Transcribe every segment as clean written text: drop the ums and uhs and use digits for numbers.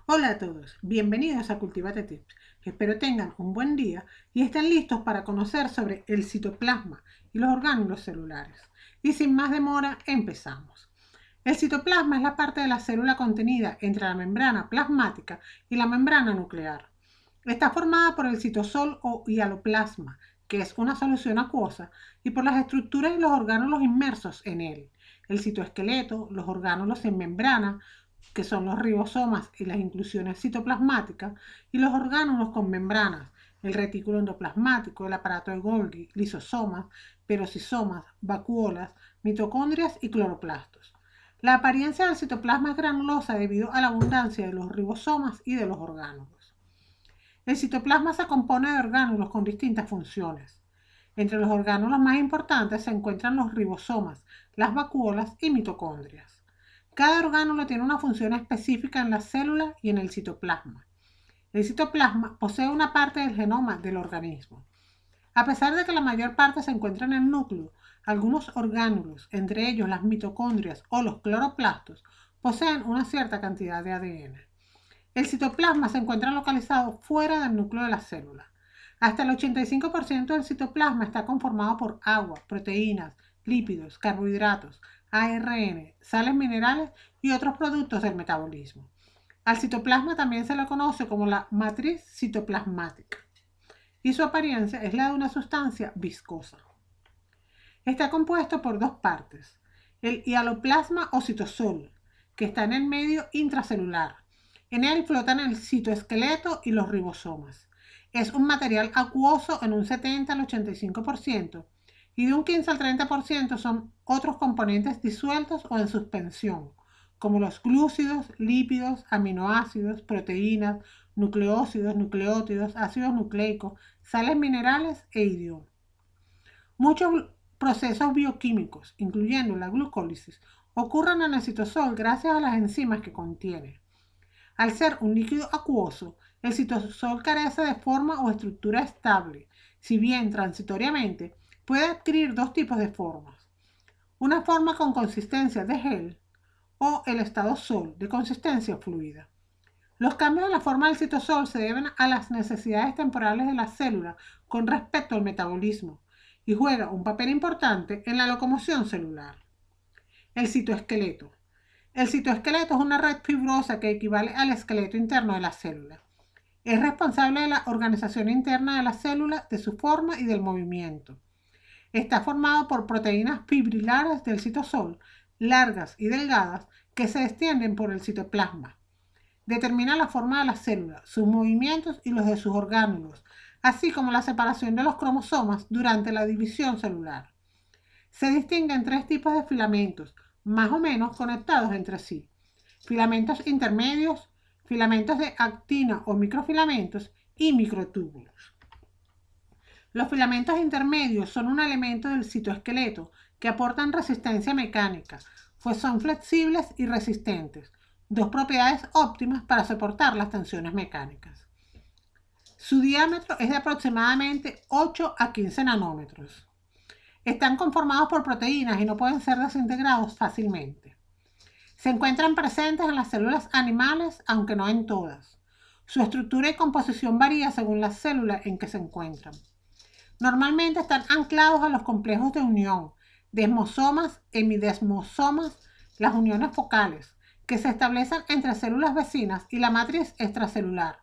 Hola a todos, bienvenidos a Cultivate Tips. Espero tengan un buen día y estén listos para conocer sobre el citoplasma y los orgánulos celulares. Y sin más demora, empezamos. El citoplasma es la parte de la célula contenida entre la membrana plasmática y la membrana nuclear. Está formada por el citosol o hialoplasma, que es una solución acuosa, y por las estructuras y los orgánulos inmersos en él. El citoesqueleto, los orgánulos en membrana, que son los ribosomas y las inclusiones citoplasmáticas, y los orgánulos con membranas, el retículo endoplasmático, el aparato de Golgi, lisosomas, perosisomas, vacuolas, mitocondrias y cloroplastos. La apariencia del citoplasma es granulosa debido a la abundancia de los ribosomas y de los orgánulos. El citoplasma se compone de orgánulos con distintas funciones. Entre los orgánulos más importantes se encuentran los ribosomas, las vacuolas y mitocondrias. Cada orgánulo tiene una función específica en la célula y en el citoplasma. El citoplasma posee una parte del genoma del organismo. A pesar de que la mayor parte se encuentra en el núcleo, algunos orgánulos, entre ellos las mitocondrias o los cloroplastos, poseen una cierta cantidad de ADN. El citoplasma se encuentra localizado fuera del núcleo de la célula. Hasta el 85% del citoplasma está conformado por agua, proteínas, lípidos, carbohidratos, ARN, sales minerales y otros productos del metabolismo. Al citoplasma también se le conoce como la matriz citoplasmática y su apariencia es la de una sustancia viscosa. Está compuesto por dos partes, el hialoplasma o citosol, que está en el medio intracelular. En él flotan el citoesqueleto y los ribosomas. Es un material acuoso en un 70 al 85% y de un 15 al 30% son otros componentes disueltos o en suspensión, como los glúcidos, lípidos, aminoácidos, proteínas, nucleócidos, nucleótidos, ácidos nucleicos, sales minerales e iodio. Muchos procesos bioquímicos, incluyendo la glucólisis, ocurren en el citosol gracias a las enzimas que contiene. Al ser un líquido acuoso, el citosol carece de forma o estructura estable, si bien transitoriamente puede adquirir dos tipos de formas. Una forma con consistencia de gel o el estado sol, de consistencia fluida. Los cambios en la forma del citosol se deben a las necesidades temporales de la célula con respecto al metabolismo y juega un papel importante en la locomoción celular. El citoesqueleto. El citoesqueleto es una red fibrosa que equivale al esqueleto interno de la célula. Es responsable de la organización interna de la célula, de su forma y del movimiento. Está formado por proteínas fibrilares del citosol, largas y delgadas, que se extienden por el citoplasma. Determina la forma de la célula, sus movimientos y los de sus orgánulos, así como la separación de los cromosomas durante la división celular. Se distinguen tres tipos de filamentos, más o menos conectados entre sí: filamentos intermedios, filamentos de actina o microfilamentos y microtúbulos. Los filamentos intermedios son un elemento del citoesqueleto que aportan resistencia mecánica, pues son flexibles y resistentes, dos propiedades óptimas para soportar las tensiones mecánicas. Su diámetro es de aproximadamente 8 a 15 nanómetros. Están conformados por proteínas y no pueden ser desintegrados fácilmente. Se encuentran presentes en las células animales, aunque no en todas. Su estructura y composición varía según la célula en que se encuentran. Normalmente están anclados a los complejos de unión, desmosomas, hemidesmosomas, las uniones focales, que se establecen entre células vecinas y la matriz extracelular,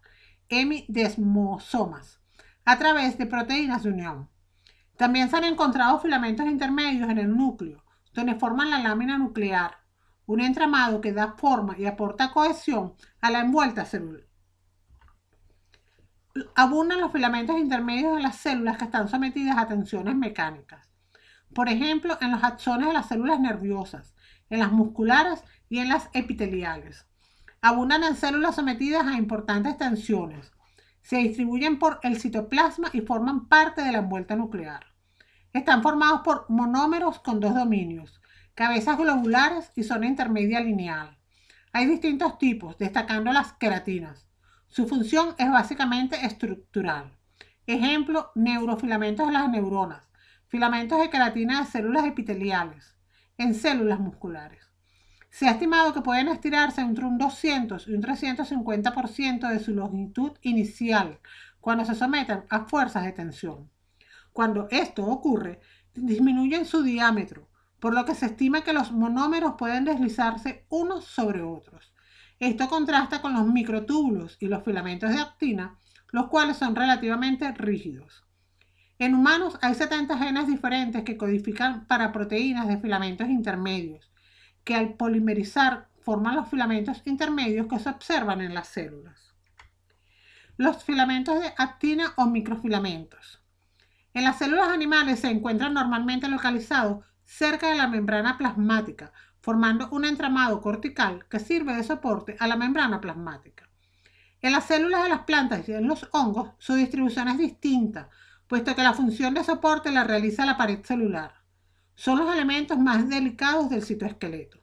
hemidesmosomas, a través de proteínas de unión. También se han encontrado filamentos intermedios en el núcleo, donde forman la lámina nuclear, un entramado que da forma y aporta cohesión a la envuelta celular. Abundan los filamentos intermedios de las células que están sometidas a tensiones mecánicas. Por ejemplo, en los axones de las células nerviosas, en las musculares y en las epiteliales. Abundan en células sometidas a importantes tensiones. Se distribuyen por el citoplasma y forman parte de la envuelta nuclear. Están formados por monómeros con dos dominios, cabezas globulares y zona intermedia lineal. Hay distintos tipos, destacando las queratinas. Su función es básicamente estructural. Ejemplo, neurofilamentos de las neuronas, filamentos de queratina de células epiteliales, en células musculares. Se ha estimado que pueden estirarse entre un 200 y un 350% de su longitud inicial cuando se someten a fuerzas de tensión. Cuando esto ocurre, disminuyen su diámetro, por lo que se estima que los monómeros pueden deslizarse unos sobre otros. Esto contrasta con los microtúbulos y los filamentos de actina, los cuales son relativamente rígidos. En humanos hay 70 genes diferentes que codifican para proteínas de filamentos intermedios, que al polimerizar forman los filamentos intermedios que se observan en las células. Los filamentos de actina o microfilamentos. En las células animales se encuentran normalmente localizados cerca de la membrana plasmática, formando un entramado cortical que sirve de soporte a la membrana plasmática. En las células de las plantas y en los hongos, su distribución es distinta, puesto que la función de soporte la realiza la pared celular. Son los elementos más delicados del citoesqueleto.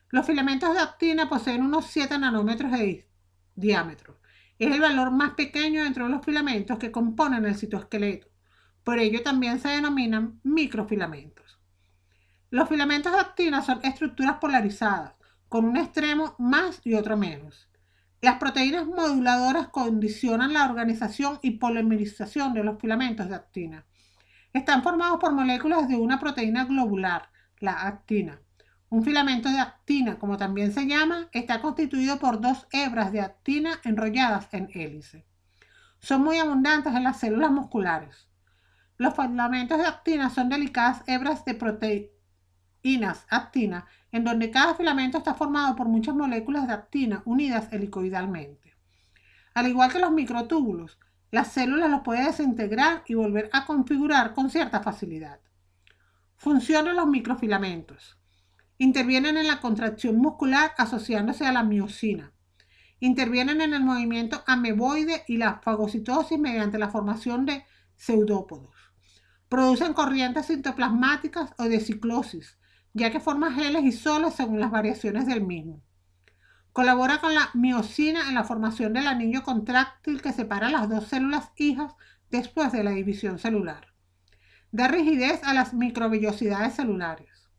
Los filamentos de actina poseen unos 7 nanómetros de diámetro. Es el valor más pequeño dentro de los filamentos que componen el citoesqueleto. Por ello también se denominan microfilamentos. Los filamentos de actina son estructuras polarizadas, con un extremo más y otro menos. Las proteínas moduladoras condicionan la organización y polimerización de los filamentos de actina. Están formados por moléculas de una proteína globular, la actina. Un filamento de actina, como también se llama, está constituido por dos hebras de actina enrolladas en hélice. Son muy abundantes en las células musculares. Los filamentos de actina son delicadas hebras de proteínas actina, en donde cada filamento está formado por muchas moléculas de actina unidas helicoidalmente. Al igual que los microtúbulos, las células los pueden desintegrar y volver a configurar con cierta facilidad. Función de los microfilamentos. Intervienen en la contracción muscular asociándose a la miosina. Intervienen en el movimiento ameboide y la fagocitosis mediante la formación de pseudópodos. Producen corrientes citoplasmáticas o de ciclosis, ya que forman geles y soles según las variaciones del mismo. Colabora con la miosina en la formación del anillo contráctil que separa las dos células hijas después de la división celular. Da rigidez a las microvellosidades celulares.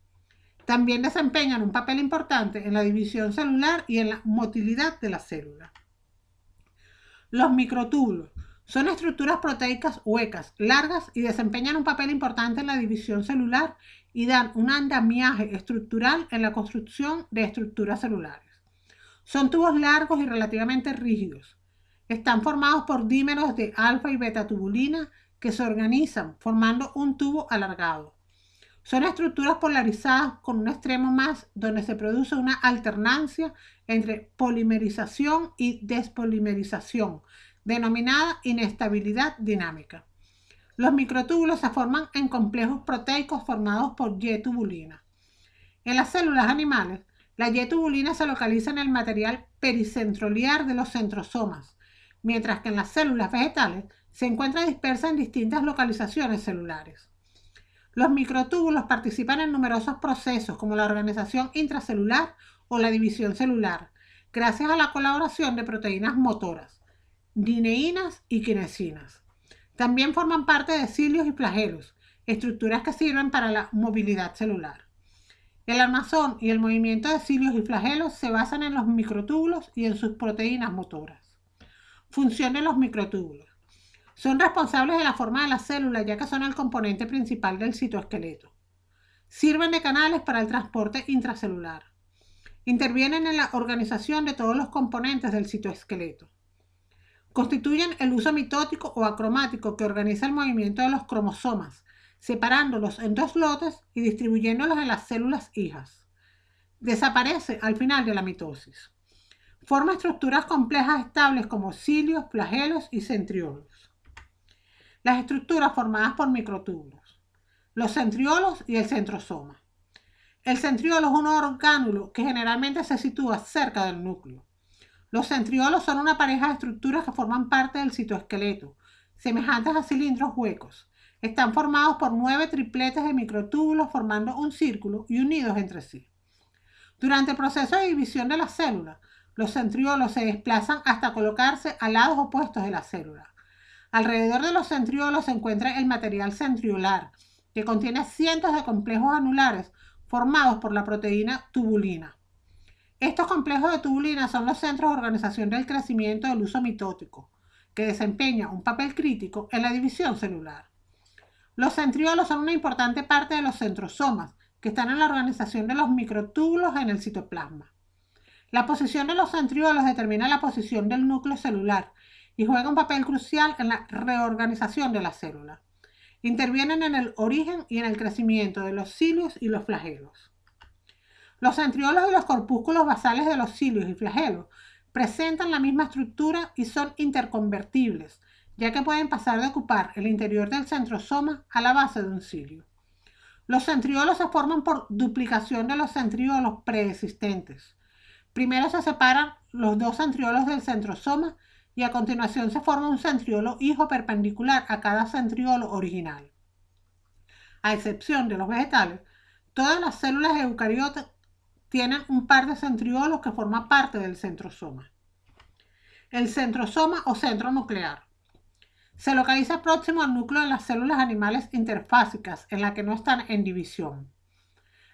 También desempeñan un papel importante en la división celular y en la motilidad de la célula. Los microtúbulos son estructuras proteicas huecas, largas y desempeñan un papel importante en la división celular y dan un andamiaje estructural en la construcción de estructuras celulares. Son tubos largos y relativamente rígidos. Están formados por dímeros de alfa y beta tubulina que se organizan formando un tubo alargado. Son estructuras polarizadas con un extremo más donde se produce una alternancia entre polimerización y despolimerización, denominada inestabilidad dinámica. Los microtúbulos se forman en complejos proteicos formados por Y-tubulina. En las células animales, la Y-tubulina se localiza en el material pericentroliar de los centrosomas, mientras que en las células vegetales se encuentra dispersa en distintas localizaciones celulares. Los microtúbulos participan en numerosos procesos como la organización intracelular o la división celular, gracias a la colaboración de proteínas motoras, dineínas y quinesinas. También forman parte de cilios y flagelos, estructuras que sirven para la movilidad celular. El armazón y el movimiento de cilios y flagelos se basan en los microtúbulos y en sus proteínas motoras. Función de los microtúbulos. Son responsables de la forma de la célula, ya que son el componente principal del citoesqueleto. Sirven de canales para el transporte intracelular. Intervienen en la organización de todos los componentes del citoesqueleto. Constituyen el uso mitótico o acromático que organiza el movimiento de los cromosomas, separándolos en dos lotes y distribuyéndolos en las células hijas. Desaparece al final de la mitosis. Forma estructuras complejas estables como cilios, flagelos y centriolos. Las estructuras formadas por microtúbulos. Los centriolos y el centrosoma. El centriolo es un orgánulo que generalmente se sitúa cerca del núcleo. Los centriolos son una pareja de estructuras que forman parte del citoesqueleto, semejantes a cilindros huecos. Están formados por 9 tripletes de microtúbulos formando un círculo y unidos entre sí. Durante el proceso de división de la célula, los centriolos se desplazan hasta colocarse a lados opuestos de la célula. Alrededor de los centriolos se encuentra el material centriolar, que contiene cientos de complejos anulares formados por la proteína tubulina. Estos complejos de tubulina son los centros de organización del crecimiento del uso mitótico, que desempeña un papel crítico en la división celular. Los centriolos son una importante parte de los centrosomas, que están en la organización de los microtúbulos en el citoplasma. La posición de los centriolos determina la posición del núcleo celular y juega un papel crucial en la reorganización de la célula. Intervienen en el origen y en el crecimiento de los cilios y los flagelos. Los centriolos y los corpúsculos basales de los cilios y flagelos presentan la misma estructura y son interconvertibles, ya que pueden pasar de ocupar el interior del centrosoma a la base de un cilio. Los centriolos se forman por duplicación de los centriolos preexistentes. Primero se separan los dos centriolos del centrosoma y a continuación se forma un centriolo hijo perpendicular a cada centriolo original. A excepción de los vegetales, todas las células eucariotas tienen un par de centriolos que forman parte del centrosoma. El centrosoma o centro nuclear se localiza próximo al núcleo de las células animales interfásicas en la que no están en división.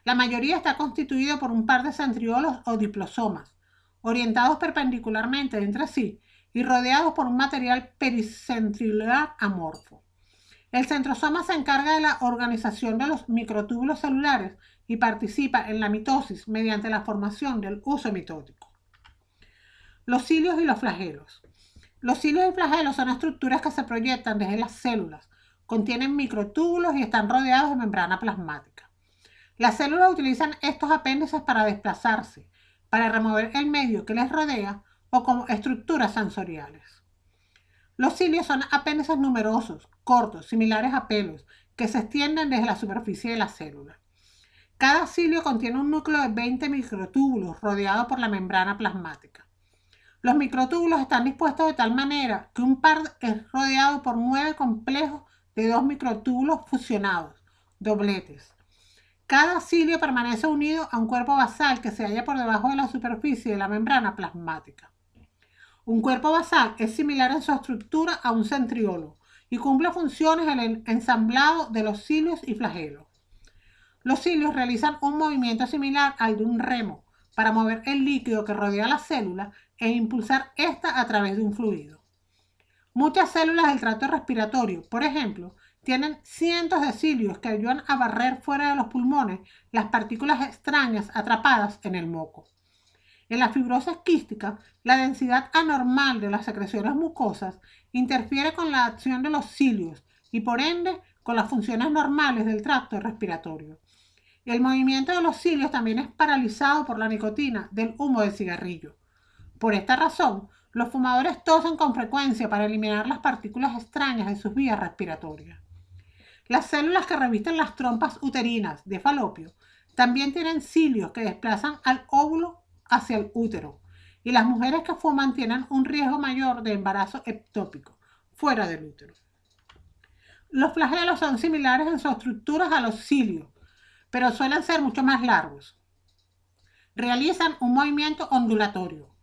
La mayoría está constituido por un par de centriolos o diplosomas, orientados perpendicularmente entre sí y rodeados por un material pericentriolar amorfo. El centrosoma se encarga de la organización de los microtúbulos celulares y participa en la mitosis mediante la formación del uso mitótico. Los cilios y los flagelos. Los cilios y flagelos son estructuras que se proyectan desde las células, contienen microtúbulos y están rodeados de membrana plasmática. Las células utilizan estos apéndices para desplazarse, para remover el medio que les rodea o como estructuras sensoriales. Los cilios son apéndices numerosos, cortos, similares a pelos, que se extienden desde la superficie de la célula. Cada cilio contiene un núcleo de 20 microtúbulos rodeado por la membrana plasmática. Los microtúbulos están dispuestos de tal manera que un par es rodeado por 9 complejos de 2 microtúbulos fusionados, dobletes. Cada cilio permanece unido a un cuerpo basal que se halla por debajo de la superficie de la membrana plasmática. Un cuerpo basal es similar en su estructura a un centriolo y cumple funciones en el ensamblado de los cilios y flagelos. Los cilios realizan un movimiento similar al de un remo para mover el líquido que rodea la célula e impulsar ésta a través de un fluido. Muchas células del tracto respiratorio, por ejemplo, tienen cientos de cilios que ayudan a barrer fuera de los pulmones las partículas extrañas atrapadas en el moco. En la fibrosis quística, la densidad anormal de las secreciones mucosas interfiere con la acción de los cilios y por ende con las funciones normales del tracto respiratorio. El movimiento de los cilios también es paralizado por la nicotina del humo del cigarrillo. Por esta razón, los fumadores tosen con frecuencia para eliminar las partículas extrañas de sus vías respiratorias. Las células que revisten las trompas uterinas de Falopio también tienen cilios que desplazan al óvulo hacia el útero, y las mujeres que fuman tienen un riesgo mayor de embarazo ectópico fuera del útero. Los flagelos son similares en sus estructuras a los cilios, pero suelen ser mucho más largos. Realizan un movimiento ondulatorio.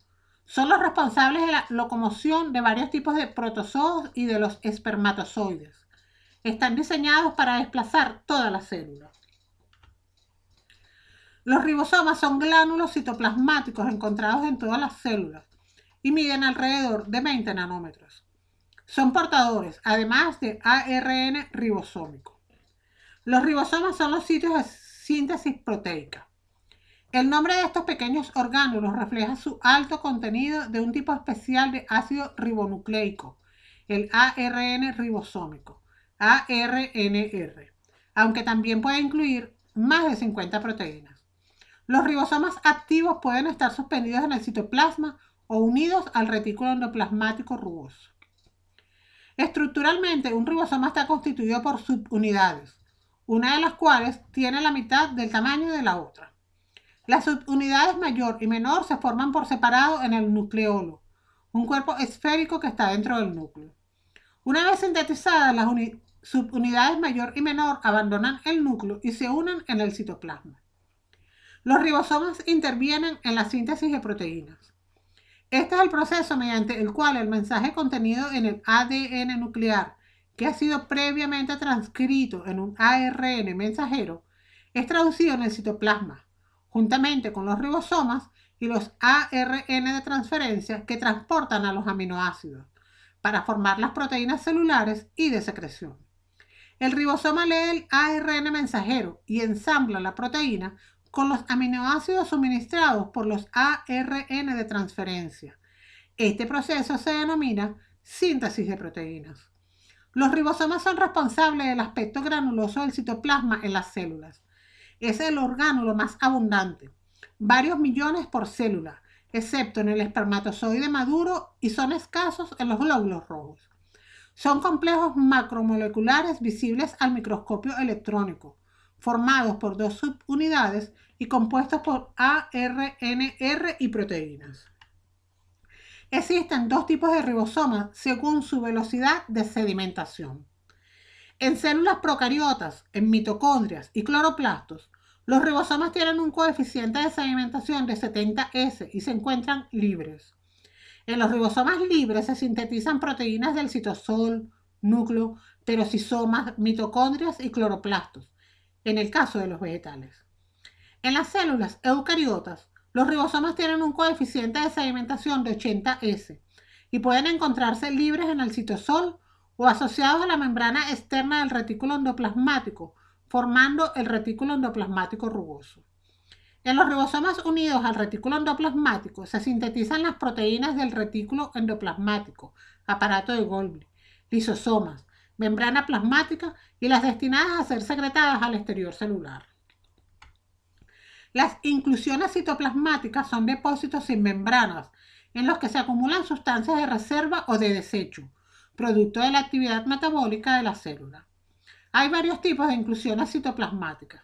Son los responsables de la locomoción de varios tipos de protozoos y de los espermatozoides. Están diseñados para desplazar toda la célula. Los ribosomas son glánulos citoplasmáticos encontrados en todas las células y miden alrededor de 20 nanómetros. Son portadores, además de ARN ribosómico. Los ribosomas son los sitios de síntesis proteica. El nombre de estos pequeños orgánulos refleja su alto contenido de un tipo especial de ácido ribonucleico, el ARN ribosómico, ARNR, aunque también puede incluir más de 50 proteínas. Los ribosomas activos pueden estar suspendidos en el citoplasma o unidos al retículo endoplasmático rugoso. Estructuralmente, un ribosoma está constituido por subunidades, una de las cuales tiene la mitad del tamaño de la otra. Las subunidades mayor y menor se forman por separado en el nucleolo, un cuerpo esférico que está dentro del núcleo. Una vez sintetizadas, las subunidades mayor y menor abandonan el núcleo y se unen en el citoplasma. Los ribosomas intervienen en la síntesis de proteínas. Este es el proceso mediante el cual el mensaje contenido en el ADN nuclear, que ha sido previamente transcrito en un ARN mensajero, es traducido en el citoplasma, juntamente con los ribosomas y los ARN de transferencia que transportan a los aminoácidos para formar las proteínas celulares y de secreción. El ribosoma lee el ARN mensajero y ensambla la proteína con los aminoácidos suministrados por los ARN de transferencia. Este proceso se denomina síntesis de proteínas. Los ribosomas son responsables del aspecto granuloso del citoplasma en las células. Es el orgánulo más abundante, varios millones por célula, excepto en el espermatozoide maduro, y son escasos en los glóbulos rojos. Son complejos macromoleculares visibles al microscopio electrónico, formados por dos subunidades y compuestos por ARNR y proteínas. Existen dos tipos de ribosomas según su velocidad de sedimentación. En células procariotas, en mitocondrias y cloroplastos, los ribosomas tienen un coeficiente de sedimentación de 70S y se encuentran libres. En los ribosomas libres se sintetizan proteínas del citosol, núcleo, peroxisomas, mitocondrias y cloroplastos, en el caso de los vegetales. En las células eucariotas, los ribosomas tienen un coeficiente de sedimentación de 80S y pueden encontrarse libres en el citosol o asociados a la membrana externa del retículo endoplasmático, formando el retículo endoplasmático rugoso. En los ribosomas unidos al retículo endoplasmático se sintetizan las proteínas del retículo endoplasmático, aparato de Golgi, lisosomas, membrana plasmática y las destinadas a ser secretadas al exterior celular. Las inclusiones citoplasmáticas son depósitos sin membranas en los que se acumulan sustancias de reserva o de desecho, producto de la actividad metabólica de la célula. Hay varios tipos de inclusiones citoplasmáticas.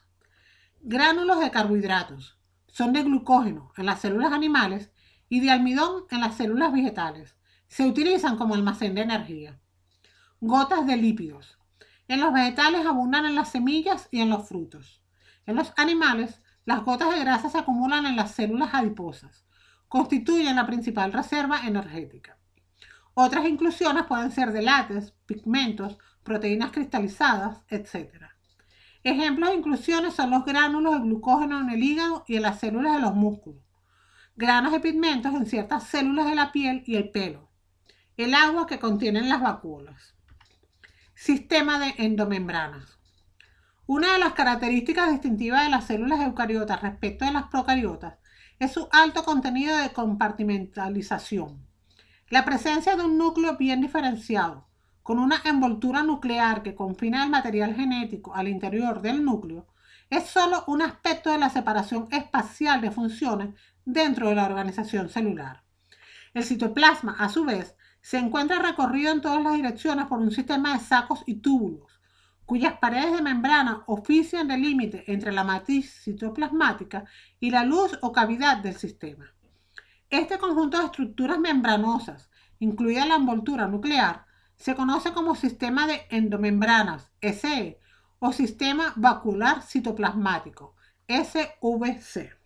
Gránulos de carbohidratos son de glucógeno en las células animales y de almidón en las células vegetales. Se utilizan como almacén de energía. Gotas de lípidos. En los vegetales abundan en las semillas y en los frutos. En los animales, las gotas de grasa se acumulan en las células adiposas. Constituyen la principal reserva energética. Otras inclusiones pueden ser de látex, pigmentos, proteínas cristalizadas, etc. Ejemplos de inclusiones son los gránulos de glucógeno en el hígado y en las células de los músculos, granos de pigmentos en ciertas células de la piel y el pelo, el agua que contienen las vacuolas. Sistema de endomembranas. Una de las características distintivas de las células eucariotas respecto de las procariotas es su alto contenido de compartimentalización. La presencia de un núcleo bien diferenciado, con una envoltura nuclear que confina el material genético al interior del núcleo, es solo un aspecto de la separación espacial de funciones dentro de la organización celular. El citoplasma, a su vez, se encuentra recorrido en todas las direcciones por un sistema de sacos y túbulos, cuyas paredes de membrana ofician de límite entre la matriz citoplasmática y la luz o cavidad del sistema. Este conjunto de estructuras membranosas, incluida la envoltura nuclear, se conoce como sistema de endomembranas, SE, o sistema vacuolar citoplasmático, SVC.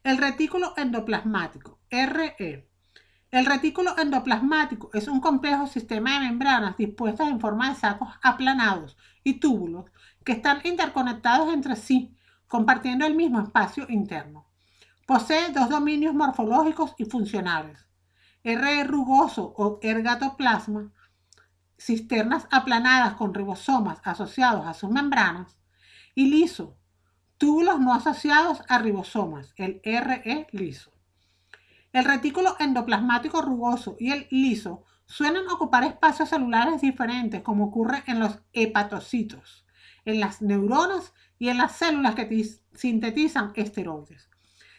El retículo endoplasmático, RE. El retículo endoplasmático es un complejo sistema de membranas dispuestas en forma de sacos aplanados y túbulos que están interconectados entre sí, compartiendo el mismo espacio interno. Posee dos dominios morfológicos y funcionales: RE rugoso o ergatoplasma, cisternas aplanadas con ribosomas asociados a sus membranas, y liso, túbulos no asociados a ribosomas, el RE liso. El retículo endoplasmático rugoso y el liso suelen ocupar espacios celulares diferentes, como ocurre en los hepatocitos, en las neuronas y en las células que sintetizan esteroides.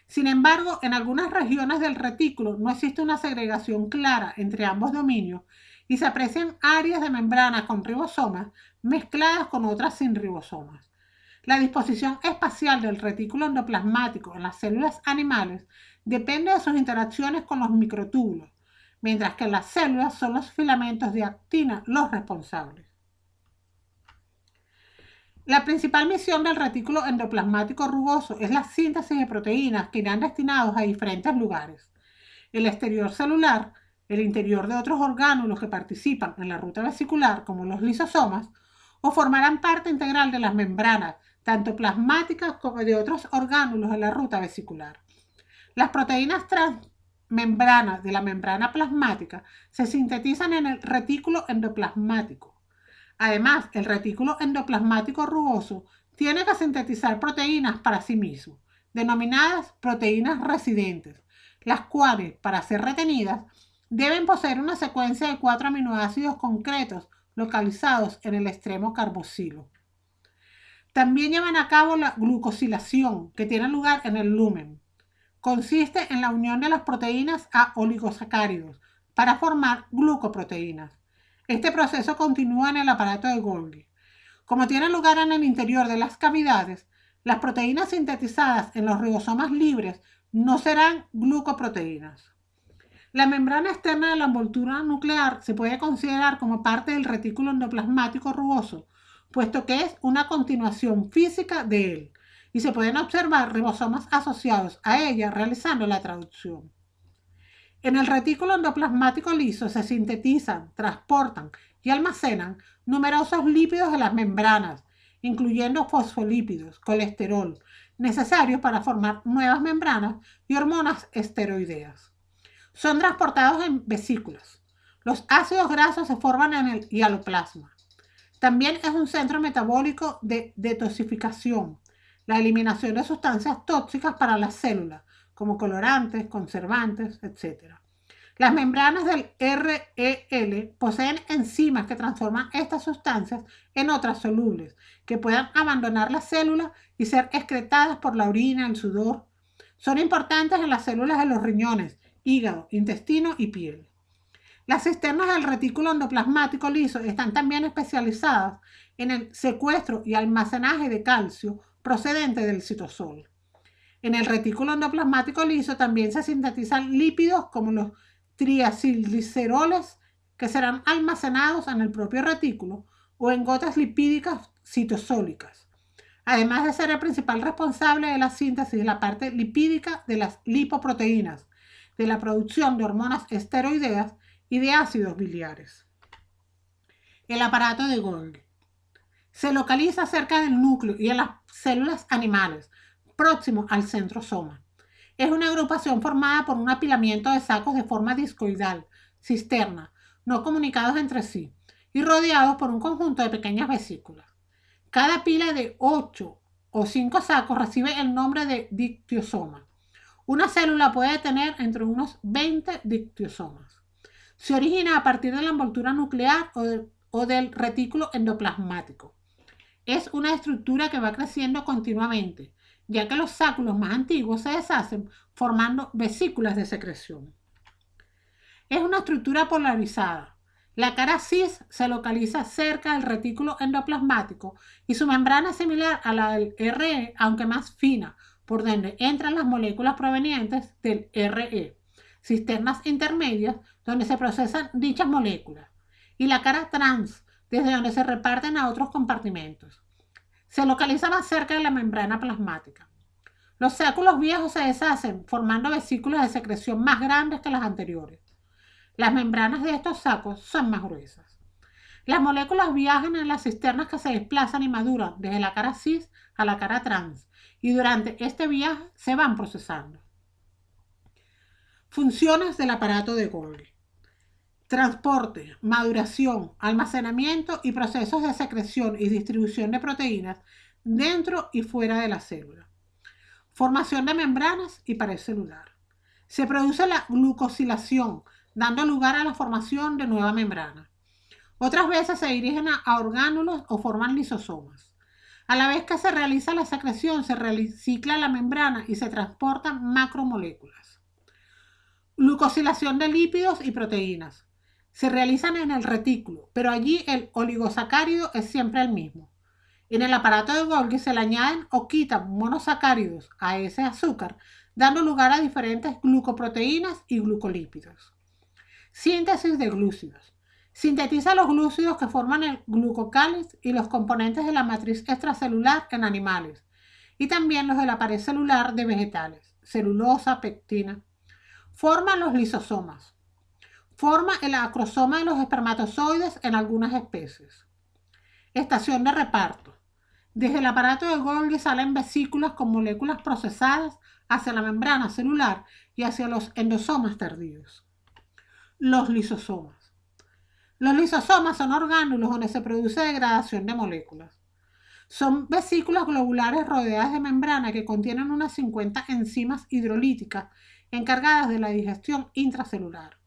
Sin embargo, en algunas regiones del retículo no existe una segregación clara entre ambos dominios y se aprecian áreas de membrana con ribosomas mezcladas con otras sin ribosomas. La disposición espacial del retículo endoplasmático en las células animales depende de sus interacciones con los microtúbulos, mientras que en las células son los filamentos de actina los responsables. La principal misión del retículo endoplasmático rugoso es la síntesis de proteínas que irán destinados a diferentes lugares: el exterior celular, el interior de otros orgánulos que participan en la ruta vesicular, como los lisosomas, o formarán parte integral de las membranas, tanto plasmáticas como de otros orgánulos en la ruta vesicular. Las proteínas transmembranas de la membrana plasmática se sintetizan en el retículo endoplasmático. Además, el retículo endoplasmático rugoso tiene que sintetizar proteínas para sí mismo, denominadas proteínas residentes, las cuales, para ser retenidas, deben poseer una secuencia de 4 aminoácidos concretos localizados en el extremo carboxilo. También llevan a cabo la glucosilación, que tiene lugar en el lumen. Consiste en la unión de las proteínas a oligosacáridos para formar glucoproteínas. Este proceso continúa en el aparato de Golgi. Como tiene lugar en el interior de las cavidades, las proteínas sintetizadas en los ribosomas libres no serán glucoproteínas. La membrana externa de la envoltura nuclear se puede considerar como parte del retículo endoplasmático rugoso, puesto que es una continuación física de él, y se pueden observar ribosomas asociados a ella realizando la traducción. En el retículo endoplasmático liso se sintetizan, transportan y almacenan numerosos lípidos de las membranas, incluyendo fosfolípidos, colesterol, necesarios para formar nuevas membranas y hormonas esteroideas. Son transportados en vesículas. Los ácidos grasos se forman en el hialoplasma. También es un centro metabólico de detoxificación, la eliminación de sustancias tóxicas para las células, como colorantes, conservantes, etc. Las membranas del REL poseen enzimas que transforman estas sustancias en otras solubles, que puedan abandonar la célula y ser excretadas por la orina, el sudor. Son importantes en las células de los riñones, hígado, intestino y piel. Las cisternas del retículo endoplasmático liso están también especializadas en el secuestro y almacenaje de calcio procedente del citosol. En el retículo endoplasmático liso también se sintetizan lípidos como los triacilgliceroles, que serán almacenados en el propio retículo o en gotas lipídicas citosólicas, además de ser el principal responsable de la síntesis de la parte lipídica de las lipoproteínas, de la producción de hormonas esteroideas y de ácidos biliares. El aparato de Golgi se localiza cerca del núcleo y en las células animales, próximo al centrosoma. Es una agrupación formada por un apilamiento de sacos de forma discoidal, cisterna, no comunicados entre sí, y rodeados por un conjunto de pequeñas vesículas. Cada pila de 8 o 5 sacos recibe el nombre de dictiosoma. Una célula puede tener entre unos 20 dictiosomas. Se origina a partir de la envoltura nuclear o del retículo endoplasmático. Es una estructura que va creciendo continuamente, ya que los sáculos más antiguos se deshacen formando vesículas de secreción. Es una estructura polarizada. La cara cis se localiza cerca del retículo endoplasmático y su membrana es similar a la del RE, aunque más fina, por donde entran las moléculas provenientes del RE, cisternas intermedias donde se procesan dichas moléculas, y la cara trans, desde donde se reparten a otros compartimentos. Se localiza más cerca de la membrana plasmática. Los sáculos viejos se deshacen formando vesículas de secreción más grandes que las anteriores. Las membranas de estos sacos son más gruesas. Las moléculas viajan en las cisternas que se desplazan y maduran desde la cara cis a la cara trans y durante este viaje se van procesando. Funciones del aparato de Golgi: transporte, maduración, almacenamiento y procesos de secreción y distribución de proteínas dentro y fuera de la célula. Formación de membranas y pared celular. Se produce la glucosilación, dando lugar a la formación de nueva membrana. Otras veces se dirigen a orgánulos o forman lisosomas. A la vez que se realiza la secreción, se recicla la membrana y se transportan macromoléculas. Glucosilación de lípidos y proteínas. Se realizan en el retículo, pero allí el oligosacárido es siempre el mismo. En el aparato de Golgi se le añaden o quitan monosacáridos a ese azúcar, dando lugar a diferentes glucoproteínas y glucolípidos. Síntesis de glúcidos. Sintetiza los glúcidos que forman el glucocáliz y los componentes de la matriz extracelular en animales, y también los de la pared celular de vegetales, celulosa, pectina. Forma los lisosomas. Forma el acrosoma de los espermatozoides en algunas especies. Estación de reparto. Desde el aparato de Golgi salen vesículas con moléculas procesadas hacia la membrana celular y hacia los endosomas tardíos. Los lisosomas. Los lisosomas son orgánulos donde se produce degradación de moléculas. Son vesículas globulares rodeadas de membrana que contienen unas 50 enzimas hidrolíticas encargadas de la digestión intracelular.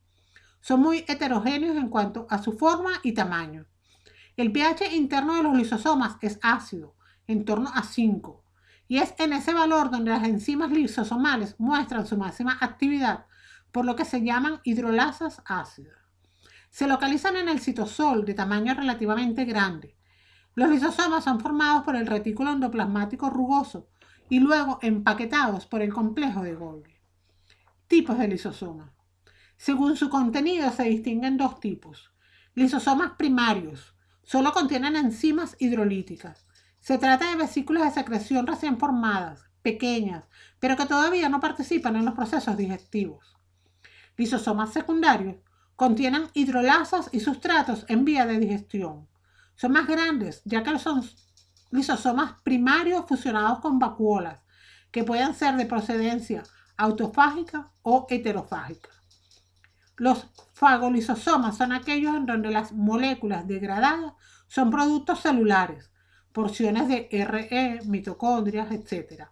Son muy heterogéneos en cuanto a su forma y tamaño. El pH interno de los lisosomas es ácido, en torno a 5, y es en ese valor donde las enzimas lisosomales muestran su máxima actividad, por lo que se llaman hidrolasas ácidas. Se localizan en el citosol de tamaño relativamente grande. Los lisosomas son formados por el retículo endoplasmático rugoso y luego empaquetados por el complejo de Golgi. Tipos de lisosomas. Según su contenido se distinguen dos tipos. Lisosomas primarios. Solo contienen enzimas hidrolíticas. Se trata de vesículas de secreción recién formadas, pequeñas, pero que todavía no participan en los procesos digestivos. Lisosomas secundarios contienen hidrolasas y sustratos en vía de digestión. Son más grandes, ya que son lisosomas primarios fusionados con vacuolas, que pueden ser de procedencia autofágica o heterofágica. Los fagolisosomas son aquellos en donde las moléculas degradadas son productos celulares, porciones de RE, mitocondrias, etc.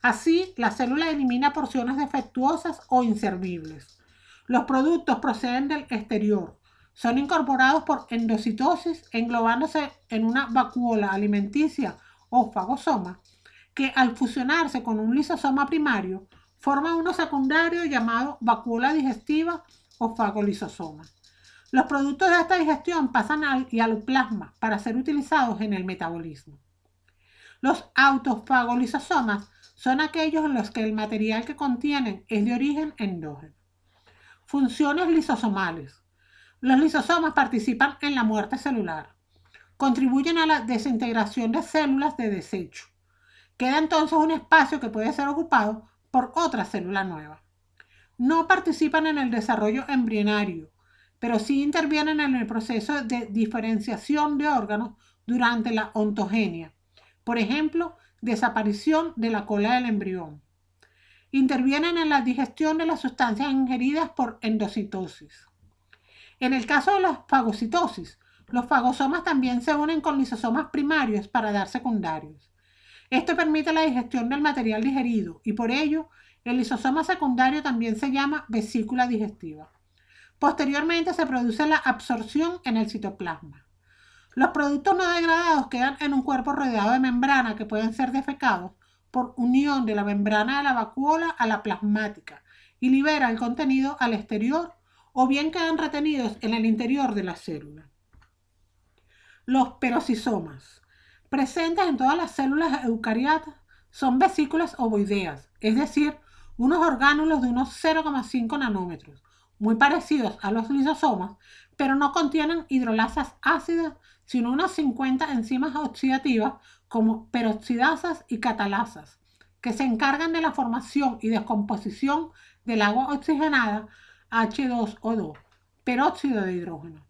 Así, la célula elimina porciones defectuosas o inservibles. Los productos proceden del exterior. Son incorporados por endocitosis, englobándose en una vacuola alimenticia o fagosoma, que al fusionarse con un lisosoma primario, forma uno secundario llamado vacuola digestiva o fagolisosoma. Los productos de esta digestión pasan al hialoplasma para ser utilizados en el metabolismo. Los autofagolisosomas son aquellos en los que el material que contienen es de origen endógeno. Funciones lisosomales. Los lisosomas participan en la muerte celular. Contribuyen a la desintegración de células de desecho. Queda entonces un espacio que puede ser ocupado por otra célula nueva. No participan en el desarrollo embrionario, pero sí intervienen en el proceso de diferenciación de órganos durante la ontogenia. Por ejemplo, desaparición de la cola del embrión. Intervienen en la digestión de las sustancias ingeridas por endocitosis. En el caso de la fagocitosis, los fagosomas también se unen con lisosomas primarios para dar secundarios. Esto permite la digestión del material digerido y por ello el lisosoma secundario también se llama vesícula digestiva. Posteriormente se produce la absorción en el citoplasma. Los productos no degradados quedan en un cuerpo rodeado de membrana que pueden ser defecados por unión de la membrana de la vacuola a la plasmática y libera el contenido al exterior o bien quedan retenidos en el interior de la célula. Los perocisomas, presentes en todas las células eucariotas, son vesículas ovoideas, es decir, unos orgánulos de unos 0,5 nanómetros, muy parecidos a los lisosomas, pero no contienen hidrolasas ácidas, sino unas 50 enzimas oxidativas como peroxidasas y catalasas, que se encargan de la formación y descomposición del agua oxigenada H2O2, peróxido de hidrógeno.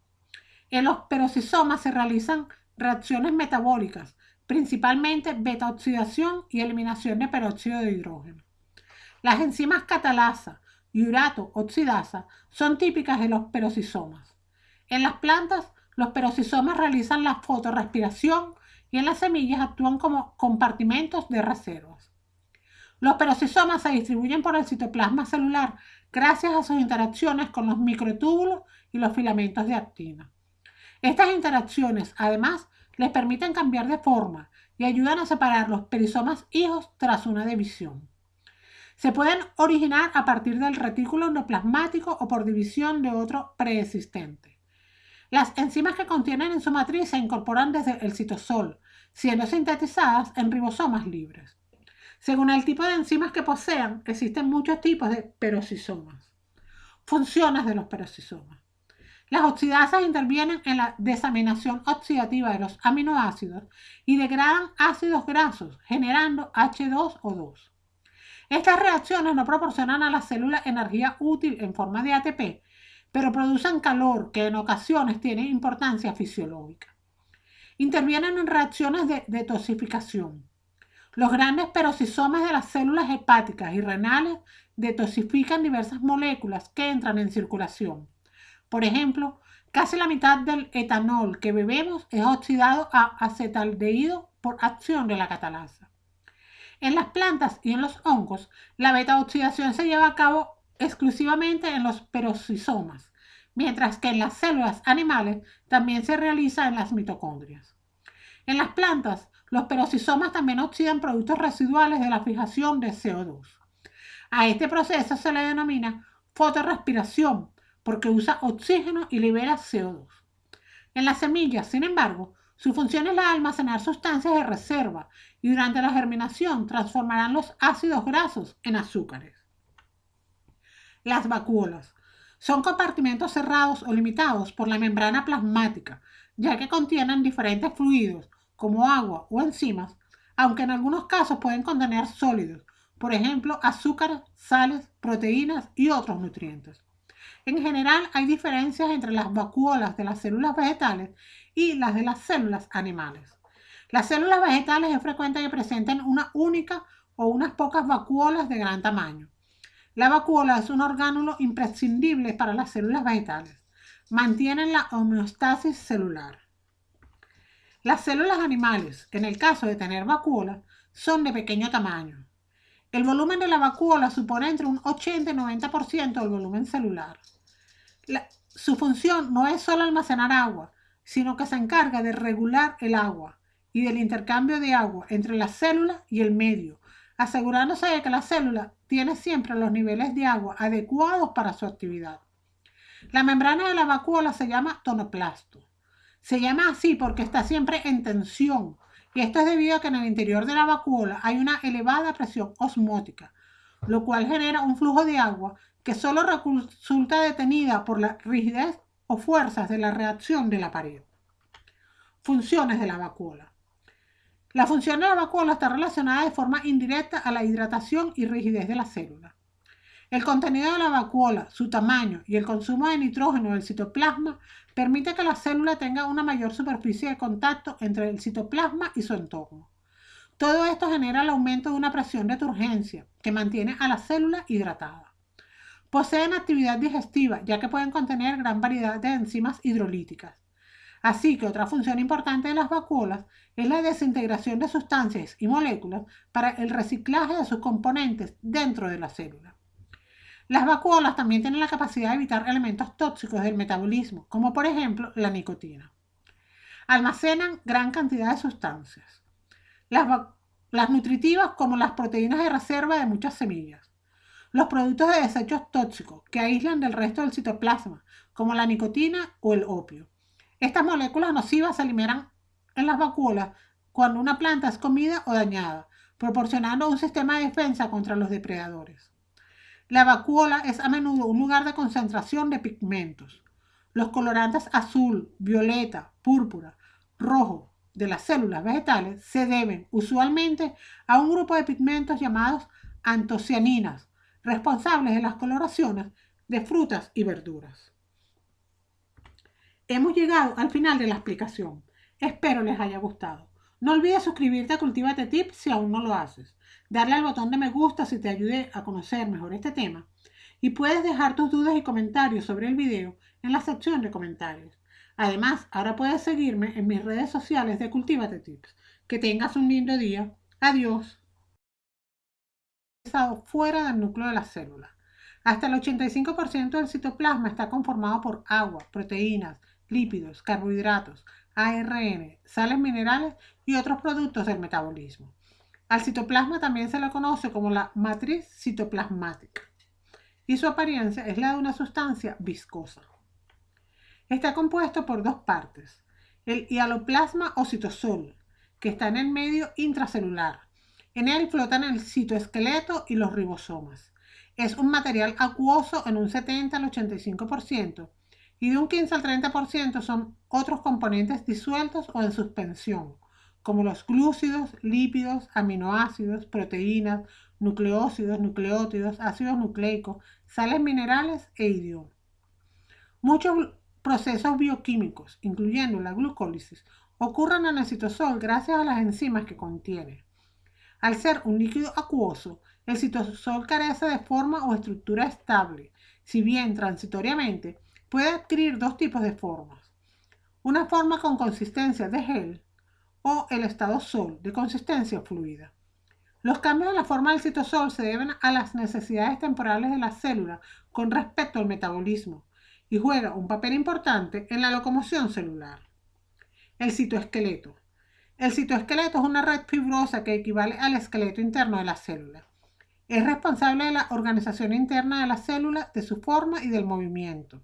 En los perocisomas se realizan reacciones metabólicas, principalmente beta-oxidación y eliminación de peróxido de hidrógeno. Las enzimas catalasa y urato-oxidasa son típicas de los perocisomas. En las plantas, los perocisomas realizan la fotorrespiración y en las semillas actúan como compartimentos de reservas. Los perocisomas se distribuyen por el citoplasma celular gracias a sus interacciones con los microtúbulos y los filamentos de actina. Estas interacciones, además, les permiten cambiar de forma y ayudan a separar los perisomas hijos tras una división. Se pueden originar a partir del retículo endoplasmático o por división de otro preexistente. Las enzimas que contienen en su matriz se incorporan desde el citosol, siendo sintetizadas en ribosomas libres. Según el tipo de enzimas que posean, existen muchos tipos de perocisomas. Funciones de los perocisomas. Las oxidasas intervienen en la desaminación oxidativa de los aminoácidos y degradan ácidos grasos, generando H2O2. Estas reacciones no proporcionan a la célula energía útil en forma de ATP, pero producen calor que en ocasiones tiene importancia fisiológica. intervienen en reacciones de detoxificación. Los grandes peroxisomas de las células hepáticas y renales detoxifican diversas moléculas que entran en circulación. Por ejemplo, casi la mitad del etanol que bebemos es oxidado a acetaldehído por acción de la catalasa. En las plantas y en los hongos, la beta-oxidación se lleva a cabo exclusivamente en los peroxisomas, mientras que en las células animales también se realiza en las mitocondrias. En las plantas, los peroxisomas también oxidan productos residuales de la fijación de CO2. A este proceso se le denomina fotorrespiración porque usa oxígeno y libera CO2. En las semillas, sin embargo, su función es la de almacenar sustancias de reserva y durante la germinación transformarán los ácidos grasos en azúcares. Las vacuolas son compartimentos cerrados o limitados por la membrana plasmática, ya que contienen diferentes fluidos como agua o enzimas, aunque en algunos casos pueden contener sólidos, por ejemplo, azúcares, sales, proteínas y otros nutrientes. En general, hay diferencias entre las vacuolas de las células vegetales y las de las células animales. Las células vegetales es frecuente que presenten una única o unas pocas vacuolas de gran tamaño. La vacuola es un orgánulo imprescindible para las células vegetales. Mantienen la homeostasis celular. Las células animales, en el caso de tener vacuolas, son de pequeño tamaño. El volumen de la vacuola supone entre un 80 y 90% del volumen celular. Su función no es solo almacenar agua, sino que se encarga de regular el agua y del intercambio de agua entre la célula y el medio, asegurándose de que la célula tiene siempre los niveles de agua adecuados para su actividad. La membrana de la vacuola se llama tonoplasto. Se llama así porque está siempre en tensión, y esto es debido a que en el interior de la vacuola hay una elevada presión osmótica, lo cual genera un flujo de agua que solo resulta detenida por la rigidez o fuerzas de la reacción de la pared. Funciones de la vacuola. La función de la vacuola está relacionada de forma indirecta a la hidratación y rigidez de la célula. El contenido de la vacuola, su tamaño y el consumo de nitrógeno del citoplasma permite que la célula tenga una mayor superficie de contacto entre el citoplasma y su entorno. Todo esto genera el aumento de una presión de turgencia que mantiene a la célula hidratada. Poseen actividad digestiva, ya que pueden contener gran variedad de enzimas hidrolíticas. Así que otra función importante de las vacuolas es la desintegración de sustancias y moléculas para el reciclaje de sus componentes dentro de la célula. Las vacuolas también tienen la capacidad de evitar elementos tóxicos del metabolismo, como por ejemplo la nicotina. Almacenan gran cantidad de sustancias. Las nutritivas como las proteínas de reserva de muchas semillas. Los productos de desechos tóxicos que aíslan del resto del citoplasma, como la nicotina o el opio. Estas moléculas nocivas se liberan en las vacuolas cuando una planta es comida o dañada, proporcionando un sistema de defensa contra los depredadores. La vacuola es a menudo un lugar de concentración de pigmentos. Los colorantes azul, violeta, púrpura, rojo de las células vegetales se deben usualmente a un grupo de pigmentos llamados antocianinas, responsables de las coloraciones de frutas y verduras. Hemos llegado al final de la explicación. Espero les haya gustado. No olvides suscribirte a Cultívate Tips si aún no lo haces. Darle al botón de me gusta si te ayude a conocer mejor este tema. Y puedes dejar tus dudas y comentarios sobre el video en la sección de comentarios. Además, ahora puedes seguirme en mis redes sociales de Cultívate Tips. Que tengas un lindo día. Adiós. Fuera del núcleo de la célula. Hasta el 85% del citoplasma está conformado por agua, proteínas, lípidos, carbohidratos, ARN, sales minerales y otros productos del metabolismo. Al citoplasma también se le conoce como la matriz citoplasmática y su apariencia es la de una sustancia viscosa. Está compuesto por dos partes, el hialoplasma o citosol, que está en el medio intracelular. En él flotan el citoesqueleto y los ribosomas. Es un material acuoso en un 70 al 85% y de un 15 al 30% son otros componentes disueltos o en suspensión, como los glúcidos, lípidos, aminoácidos, proteínas, nucleócidos, nucleótidos, ácidos nucleicos, sales minerales e iodo. Muchos procesos bioquímicos, incluyendo la glucólisis, ocurren en el citosol gracias a las enzimas que contiene. Al ser un líquido acuoso, el citosol carece de forma o estructura estable, si bien transitoriamente puede adquirir dos tipos de formas. Una forma con consistencia de gel o el estado sol de consistencia fluida. Los cambios en la forma del citosol se deben a las necesidades temporales de la célula con respecto al metabolismo y juega un papel importante en la locomoción celular. El citoesqueleto. El citoesqueleto es una red fibrosa que equivale al esqueleto interno de la célula. Es responsable de la organización interna de la célula, de su forma y del movimiento.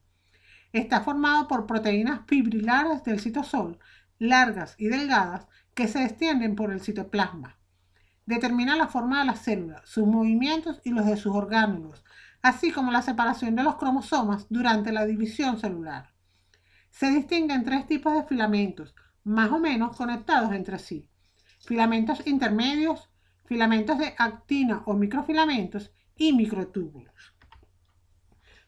Está formado por proteínas fibrilares del citosol, largas y delgadas, que se extienden por el citoplasma. Determina la forma de la célula, sus movimientos y los de sus orgánulos, así como la separación de los cromosomas durante la división celular. Se distinguen tres tipos de filamentos, más o menos conectados entre sí: filamentos intermedios, filamentos de actina o microfilamentos y microtúbulos.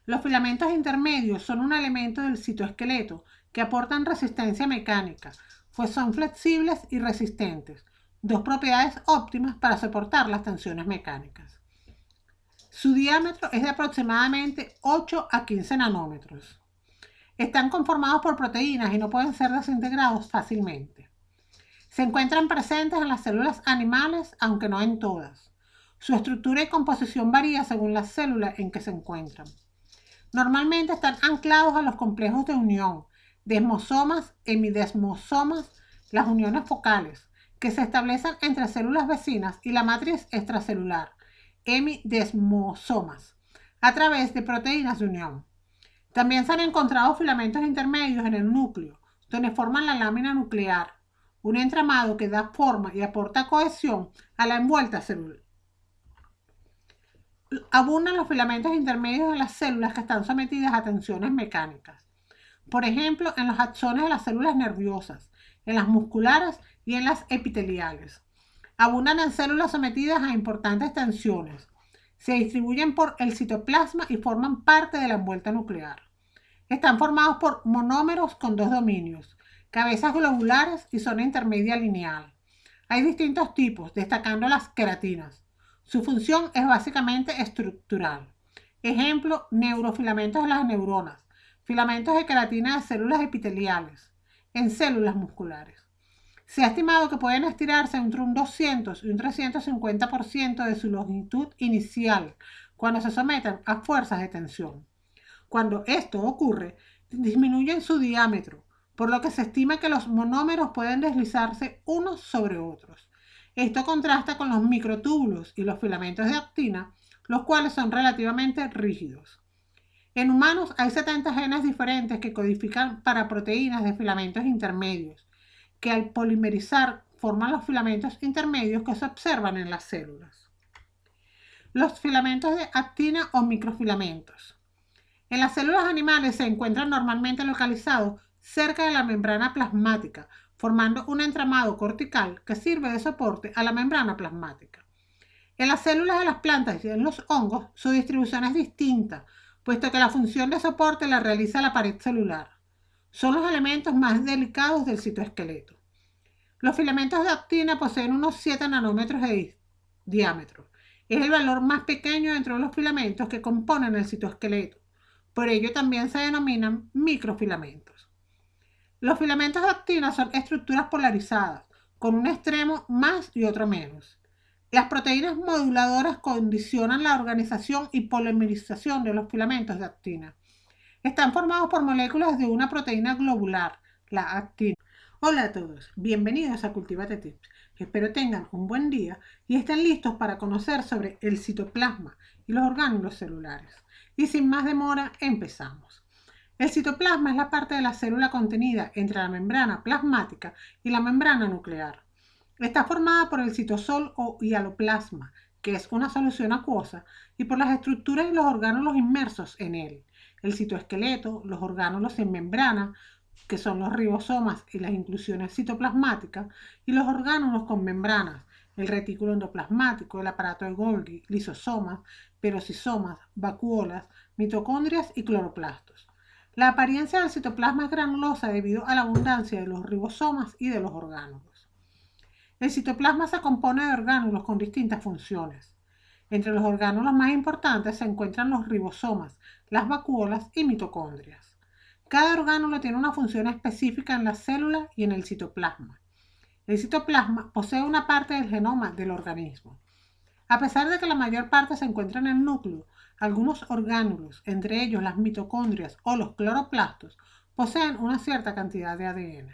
Los filamentos intermedios son un elemento del citoesqueleto que aportan resistencia mecánica, pues son flexibles y resistentes, dos propiedades óptimas para soportar las tensiones mecánicas. Su diámetro es de aproximadamente 8 a 15 nanómetros. Están conformados por proteínas y no pueden ser desintegrados fácilmente. Se encuentran presentes en las células animales, aunque no en todas. Su estructura y composición varía según la célula en que se encuentran. Normalmente están anclados a los complejos de unión, desmosomas, hemidesmosomas, las uniones focales, que se establecen entre células vecinas y la matriz extracelular, hemidesmosomas, a través de proteínas de unión. También se han encontrado filamentos intermedios en el núcleo, donde forman la lámina nuclear, un entramado que da forma y aporta cohesión a la envuelta celular. Abundan los filamentos intermedios en las células que están sometidas a tensiones mecánicas. Por ejemplo, en los axones de las células nerviosas, en las musculares y en las epiteliales. Abundan en células sometidas a importantes tensiones. Se distribuyen por el citoplasma y forman parte de la envuelta nuclear. Están formados por monómeros con dos dominios, cabezas globulares y zona intermedia lineal. Hay distintos tipos, destacando las queratinas. Su función es básicamente estructural. Ejemplo, neurofilamentos de las neuronas, filamentos de queratina de células epiteliales, en células musculares. Se ha estimado que pueden estirarse entre un 200 y un 350% de su longitud inicial cuando se someten a fuerzas de tensión. Cuando esto ocurre, disminuyen su diámetro, por lo que se estima que los monómeros pueden deslizarse unos sobre otros. Esto contrasta con los microtúbulos y los filamentos de actina, los cuales son relativamente rígidos. En humanos hay 70 genes diferentes que codifican para proteínas de filamentos intermedios, que al polimerizar forman los filamentos intermedios que se observan en las células. Los filamentos de actina o microfilamentos. En las células animales se encuentran normalmente localizados cerca de la membrana plasmática, formando un entramado cortical que sirve de soporte a la membrana plasmática. En las células de las plantas y en los hongos, su distribución es distinta, puesto que la función de soporte la realiza la pared celular. Son los elementos más delicados del citoesqueleto. Los filamentos de actina poseen unos 7 nanómetros de diámetro. Es el valor más pequeño dentro de los filamentos que componen el citoesqueleto. Por ello también se denominan microfilamentos. Los filamentos de actina son estructuras polarizadas, con un extremo más y otro menos. Las proteínas moduladoras condicionan la organización y polimerización de los filamentos de actina. Están formados por moléculas de una proteína globular, la actina. Hola a todos, bienvenidos a Cultivate Tips. Espero tengan un buen día y estén listos para conocer sobre el citoplasma y los orgánulos celulares. Y sin más demora, empezamos. El citoplasma es la parte de la célula contenida entre la membrana plasmática y la membrana nuclear. Está formada por el citosol o hialoplasma, que es una solución acuosa, y por las estructuras y los orgánulos inmersos en él. El citoesqueleto, los orgánulos sin membrana, que son los ribosomas y las inclusiones citoplasmáticas, y los orgánulos con membranas, el retículo endoplasmático, el aparato de Golgi, lisosomas, perosisomas, vacuolas, mitocondrias y cloroplastos. La apariencia del citoplasma es granulosa debido a la abundancia de los ribosomas y de los orgánulos. El citoplasma se compone de orgánulos con distintas funciones. Entre los orgánulos más importantes se encuentran los ribosomas, las vacuolas y mitocondrias. Cada orgánulo tiene una función específica en la célula y en el citoplasma. El citoplasma posee una parte del genoma del organismo. A pesar de que la mayor parte se encuentra en el núcleo, algunos orgánulos, entre ellos las mitocondrias o los cloroplastos, poseen una cierta cantidad de ADN.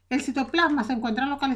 El citoplasma se encuentra localizado